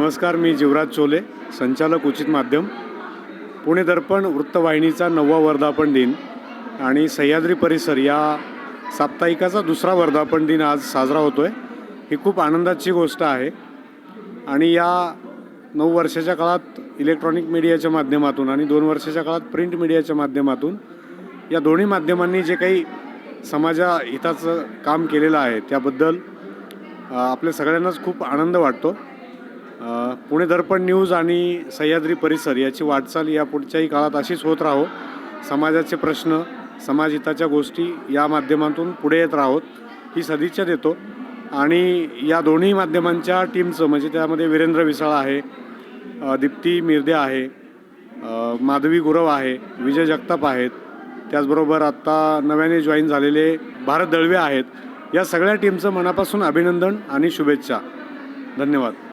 नमस्कार, मी जीवराज चोले, संचालक उचित माध्यम. पुणे दर्पण वृत्तवाहिनीचा 9वा वर्धापन दिन आणि सह्याद्री परिसर या साप्ताहिकाचा 2रा वर्धापन दिन आज साजरा होतो आहे. ही खूप आनंदाची गोष्ट आहे आणि या 9 वर्षाच्या काळात इलेक्ट्रॉनिक मीडियाच्या माध्यमातून आणि 2 वर्षाच्या काळात प्रिंट मीडियाच्या माध्यमातून या दोन्ही माध्यमांनी जे काही समाजा हिताचं काम केलेलं आहे त्याबद्दल आपल्या सगळ्यांनाच खूप आनंद वाटतो. पुणे दर्पण न्यूज आणि सह्याद्री परिसर याची वाटचाल या पुढच्याही काळात अशीच होत राहो. समाजाचे प्रश्न, समाजहिताच्या गोष्टी या माध्यमातून पुढे येत राहोत ही सदिच्छा देतो. आणि या दोन्ही माध्यमांच्या टीमचं म्हणजे त्यामध्ये वीरेंद्र विसाळ आहे, दीप्ती मिर्दे आहे, माधवी गुरव आहे, विजय जगताप आहेत, त्याचबरोबर आत्ता नव्याने जॉईन झालेले भारत दळवे आहेत. या सगळ्या टीमचं मनापासून अभिनंदन आणि शुभेच्छा. धन्यवाद.